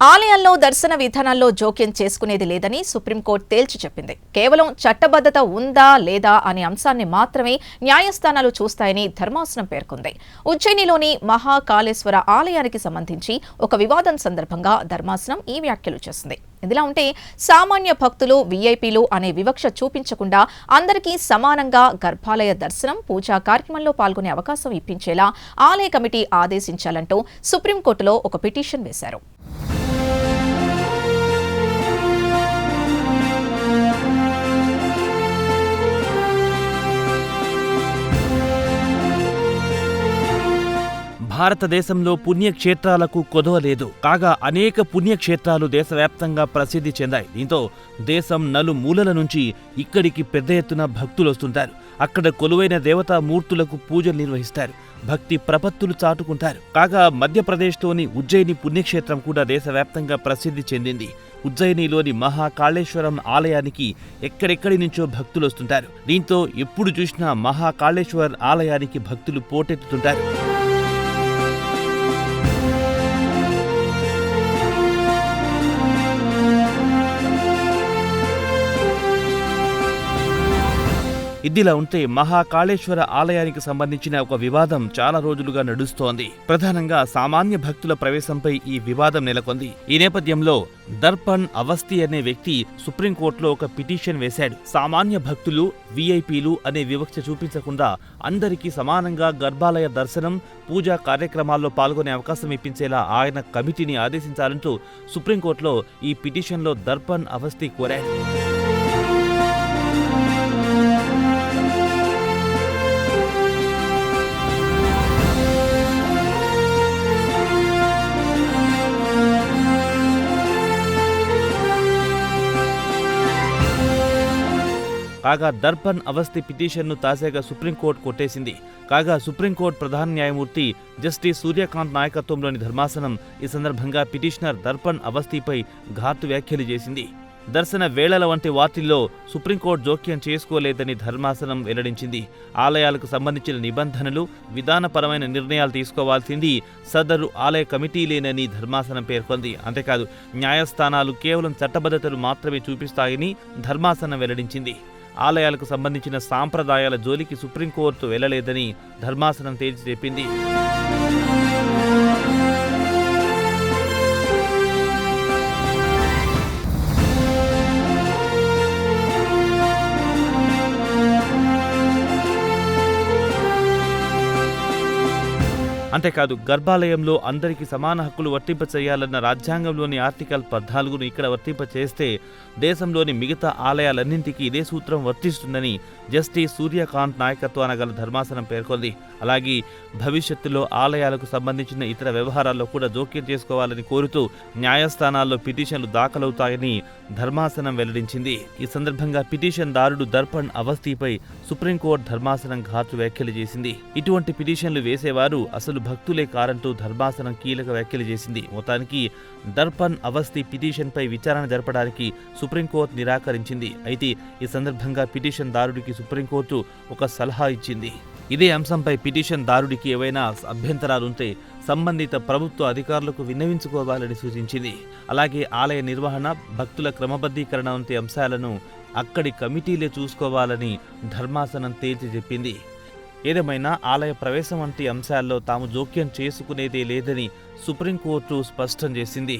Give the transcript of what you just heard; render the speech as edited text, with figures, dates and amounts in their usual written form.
ఆలయాల్లో దర్శన విధానాల్లో జోక్యం చేసుకునేది లేదని సుప్రీంకోర్టు తేల్చి చెప్పింది. కేవలం చట్టబద్ధత ఉందా లేదా అనే అంశాన్ని మాత్రమే న్యాయస్థానాలు చూస్తాయని ధర్మాసనం పేర్కొంది. ఉజ్జయినిలోని మహాకాళేశ్వర ఆలయానికి సంబంధించి ఒక వివాదం సందర్భంగా ధర్మాసనం ఈ వ్యాఖ్యలు చేసింది. ఇదిలా ఉంటే సామాన్య భక్తులు, వీఐపీలు అనే వివక్ష చూపించకుండా అందరికీ సమానంగా గర్భాలయ దర్శనం, పూజా కార్యక్రమంలో పాల్గొనే అవకాశం ఇప్పించేలా ఆలయ కమిటీ ఆదేశించాలంటూ సుప్రీంకోర్టులో ఒక పిటిషన్ వేశారు. భారతదేశంలో పుణ్యక్షేత్రాలకు కొదవ లేదు. కాగా అనేక పుణ్యక్షేత్రాలు దేశవ్యాప్తంగా ప్రసిద్ధి చెందాయి. దీంతో దేశం నలుమూలల నుంచి ఇక్కడికి పెద్ద ఎత్తున భక్తులు వస్తుంటారు. అక్కడ కొలువైన దేవతామూర్తులకు పూజలు నిర్వహిస్తారు. భక్తి ప్రపత్తులు చాటుకుంటారు. కాగా మధ్యప్రదేశ్లోని ఉజ్జయిని పుణ్యక్షేత్రం కూడా దేశవ్యాప్తంగా ప్రసిద్ధి చెందింది. ఉజ్జయినిలోని మహాకాళేశ్వరం ఆలయానికి ఎక్కడెక్కడి నుంచో భక్తులు వస్తుంటారు. దీంతో ఎప్పుడు చూసినా మహాకాళేశ్వర్ ఆలయానికి భక్తులు పోటెత్తుతుంటారు. ఇదిలా ఉంటే మహాకాళేశ్వర ఆలయానికి సంబంధించిన ఒక వివాదం చాలా రోజులుగా నడుస్తోంది. ప్రధానంగా సామాన్య భక్తుల ప్రవేశంపై ఈ వివాదం నెలకొంది. ఈ నేపథ్యంలో దర్పణ్ అవస్థి అనే వ్యక్తి సుప్రీంకోర్టులో ఒక పిటిషన్ వేశాడు. సామాన్య భక్తులు, వీఐపీలు అనే వివక్ష చూపించకుండా అందరికీ సమానంగా గర్భాలయ దర్శనం, పూజా కార్యక్రమాల్లో పాల్గొనే అవకాశం ఇప్పించేలా ఆయన కమిటీని ఆదేశించాలంటూ సుప్రీంకోర్టులో ఈ పిటిషన్లో దర్పణ్ అవస్థి కోరాడు. కాగా దర్పణ్ అవస్థి పిటిషన్ను తాజాగా సుప్రీంకోర్టు కొట్టేసింది. కాగా సుప్రీంకోర్టు ప్రధాన న్యాయమూర్తి జస్టిస్ సూర్యకాంత్ నాయకత్వంలోని ధర్మాసనం ఈ సందర్భంగా పిటిషనర్ దర్పణ్ అవస్థిపై ఘాటు వ్యాఖ్యలు చేసింది. దర్శన వేళల వంటి వాటిల్లో సుప్రీంకోర్టు జోక్యం చేసుకోలేదని ధర్మాసనం వెల్లడించింది. ఆలయాలకు సంబంధించిన నిబంధనలు, విధానపరమైన నిర్ణయాలు తీసుకోవాల్సింది సదరు ఆలయ కమిటీలేనని ధర్మాసనం పేర్కొంది. అంతేకాదు, న్యాయస్థానాలు కేవలం చట్టబద్ధతలు మాత్రమే చూపిస్తాయని ధర్మాసనం వెల్లడించింది. ఆలయాలకు సంబంధించిన సాంప్రదాయాల జోలికి సుప్రీంకోర్టు వెళ్లలేదని ధర్మాసనం తేల్చి చెప్పింది. అంతేకాదు, గర్భాలయంలో అందరికీ సమాన హక్కులు వర్తింపచేయాలన్న రాజ్యాంగంలోని ఆర్టికల్ 14ను ఇక్కడ వర్తింపచేస్తే దేశంలోని మిగతా ఆలయాలన్నింటికీ ఇదే సూత్రం వర్తిస్తుందని జస్టిస్ సూర్యకాంత్ నాయకత్వాన గల ధర్మాసనం పేర్కొంది. అలాగే భవిష్యత్తులో ఆలయాలకు సంబంధించిన ఇతర వ్యవహారాల్లో కూడా జోక్యం చేసుకోవాలని కోరుతూ న్యాయస్థానాల్లో పిటిషన్లు దాఖలవుతాయని ధర్మాసనం వెల్లడించింది. ఈ సందర్భంగా పిటిషన్ దారుడు దర్పణ్ అవస్థిపై సుప్రీంకోర్టు ధర్మాసనం ఘాటు వ్యాఖ్యలు చేసింది. ఇటువంటి పిటిషన్లు వేసేవారు అసలు భక్తులే కారంటూ ధర్మాసనం కీలక వ్యాఖ్యలు చేసింది. మొత్తానికి దర్పణ్ అవస్థి పిటిషన్పై విచారణ జరపడానికి సుప్రీంకోర్టు నిరాకరించింది. అయితే ఈ సందర్భంగా పిటిషన్ దారుడికి సుప్రీంకోర్టు ఒక సలహా ఇచ్చింది. ఇదే అంశంపై పిటిషన్ దారుడికి ఏవైనా అభ్యంతరాలుంటే సంబంధిత ప్రభుత్వ అధికారులకు విన్నవించుకోవాలని సూచించింది. అలాగే ఆలయ నిర్వహణ, భక్తుల క్రమబద్ధీకరణ వంటి అంశాలను అక్కడి కమిటీలే చూసుకోవాలని ధర్మాసనం తేల్చి చెప్పింది. ఏదేమైనా ఆలయ ప్రవేశం వంటి అంశాల్లో తాము జోక్యం చేసుకునేదే లేదని సుప్రీంకోర్టు స్పష్టం చేసింది.